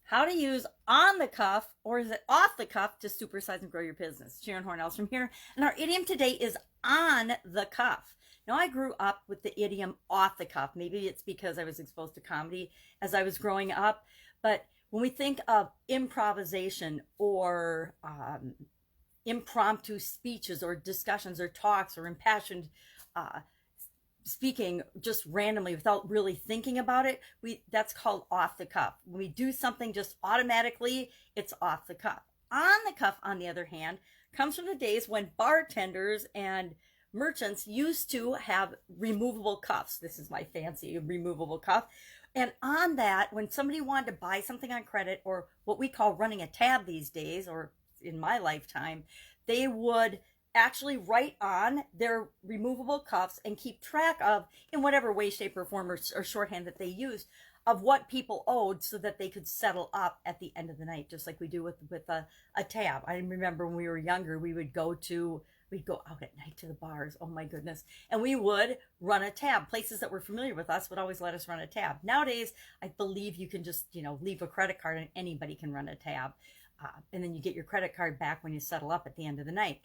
how to use on the cuff, or is it off the cuff, to supersize and grow your business. Sharon Horne-Ellstrom here, and our idiom today is on the cuff. Now, I grew up with the idiom off the cuff. Maybe it's because I was exposed to comedy as I was growing up, but when we think of improvisation or impromptu speeches or discussions or talks or impassioned speaking just randomly without really thinking about it, that's called off the cuff. When we do something just automatically, it's off the cuff. On the cuff, on the other hand, comes from the days when bartenders and merchants used to have removable cuffs. This is my fancy removable cuff. And on that, when somebody wanted to buy something on credit, or what we call running a tab these days, or in my lifetime, they would actually write on their removable cuffs and keep track of, in whatever way, shape, or form, or shorthand that they used, of what people owed, so that they could settle up at the end of the night, just like we do with a tab. I remember when we were younger, we'd go out at night to the bars. Oh my goodness. And we would run a tab. Places that were familiar with us would always let us run a tab. Nowadays, I believe you can just, leave a credit card and anybody can run a tab. And then you get your credit card back when you settle up at the end of the night.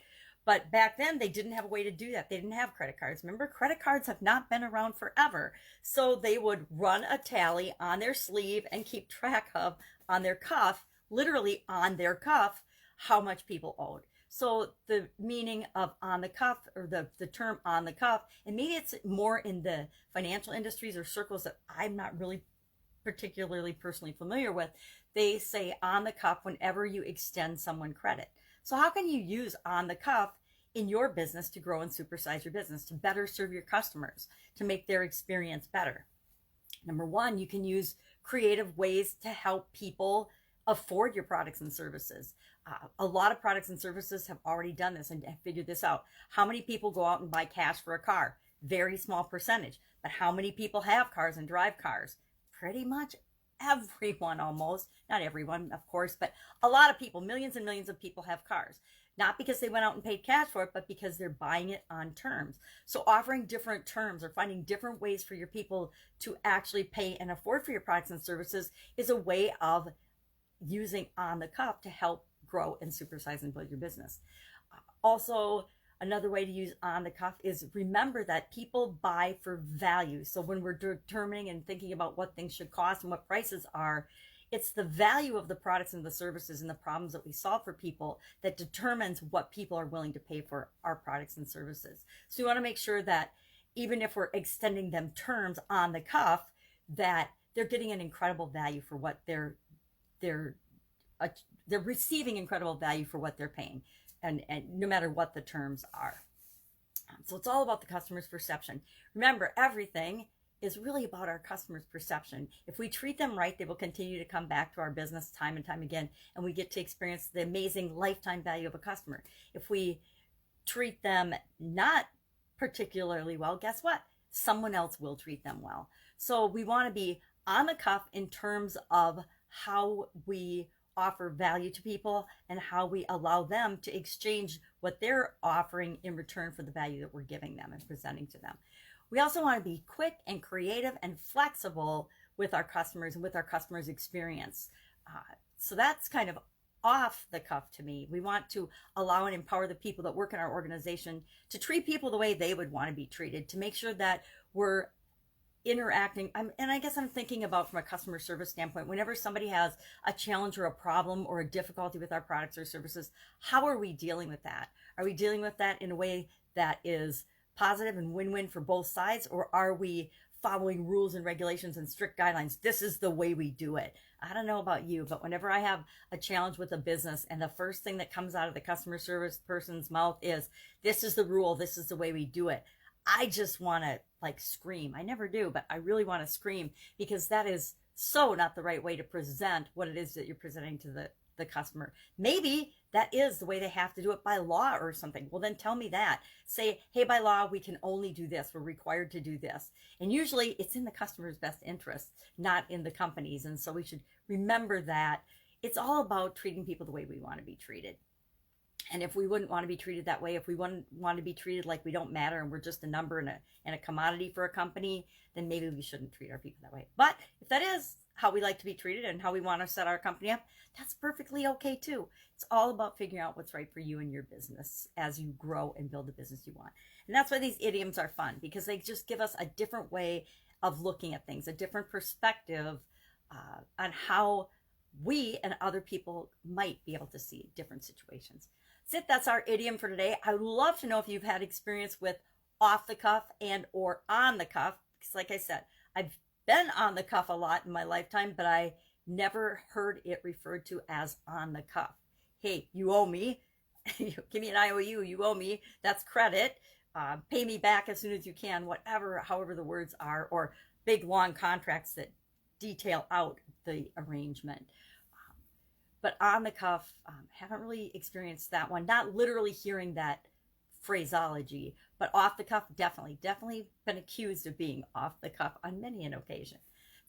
But back then, they didn't have a way to do that. They didn't have credit cards. Remember, credit cards have not been around forever. So they would run a tally on their sleeve and keep track of, on their cuff, literally on their cuff, how much people owed. So the meaning of on the cuff, or the term on the cuff, and maybe it's more in the financial industries or circles that I'm not really particularly personally familiar with, they say on the cuff whenever you extend someone credit. So how can you use on the cuff in your business to grow and supersize your business, to better serve your customers, to make their experience better? Number one, you can use creative ways to help people afford your products and services. A lot of products and services have already done this and have figured this out. How many people go out and buy cash for a car? Very small percentage. But how many people have cars and drive cars? Pretty much everyone, almost. Not everyone, of course, but a lot of people, millions and millions of people have cars. Not because they went out and paid cash for it, but because they're buying it on terms. So offering different terms or finding different ways for your people to actually pay and afford for your products and services is a way of using on the cuff to help grow and supersize and build your business. Also, another way to use on the cuff is remember that people buy for value. So when we're determining and thinking about what things should cost and what prices are, it's the value of the products and the services and the problems that we solve for people that determines what people are willing to pay for our products and services. So you want to make sure that even if we're extending them terms on the cuff, that they're getting an incredible value for what they're receiving, incredible value for what they're paying, and no matter what the terms are. So it's all about the customer's perception. Remember, everything is really about our customer's perception. If we treat them right, they will continue to come back to our business time and time again, and we get to experience the amazing lifetime value of a customer. If we treat them not particularly well, guess what? Someone else will treat them well. So we want to be on the cuff in terms of how we offer value to people and how we allow them to exchange what they're offering in return for the value that we're giving them and presenting to them. We also want to be quick and creative and flexible with our customers and with our customers' experience. So that's kind of off the cuff to me. We want to allow and empower the people that work in our organization to treat people the way they would want to be treated, to make sure that we're interacting. And I guess I'm thinking about from a customer service standpoint, whenever somebody has a challenge or a problem or a difficulty with our products or services, how are we dealing with that? Are we dealing with that in a way that is positive and win-win for both sides? Or are we following rules and regulations and strict guidelines? This is the way we do it. I don't know about you, but whenever I have a challenge with a business and the first thing that comes out of the customer service person's mouth is, this is the rule, this is the way we do it, I just want to scream. I never do, but I really want to scream, because that is so not the right way to present what it is that you're presenting to the customer. Maybe that is the way they have to do it by law or something. Well, then tell me that. Say, hey, by law, we can only do this. We're required to do this. And usually it's in the customer's best interest, not in the company's. And so we should remember that it's all about treating people the way we want to be treated. And if we wouldn't want to be treated that way, if we wouldn't want to be treated like we don't matter and we're just a number and a commodity for a company, then maybe we shouldn't treat our people that way. But if that is how we like to be treated and how we want to set our company up, that's perfectly okay too. It's all about figuring out what's right for you and your business as you grow and build the business you want. And that's why these idioms are fun, because they just give us a different way of looking at things, a different perspective on how we and other people might be able to see different situations. That's it. That's our idiom for today. I would love to know if you've had experience with off the cuff and or on the cuff. Because like I said, I've been on the cuff a lot in my lifetime, but I never heard it referred to as on the cuff. Hey, you owe me. Give me an IOU. You owe me. That's credit. Pay me back as soon as you can, whatever, however the words are, or big long contracts that detail out the arrangement. But on the cuff, haven't really experienced that one. Not literally hearing that phraseology, but off the cuff, definitely been accused of being off the cuff on many an occasion.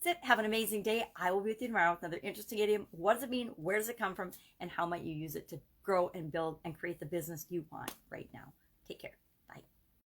That's it. Have an amazing day. I will be with you tomorrow with another interesting idiom. What does it mean? Where does it come from? And how might you use it to grow and build and create the business you want right now? Take care.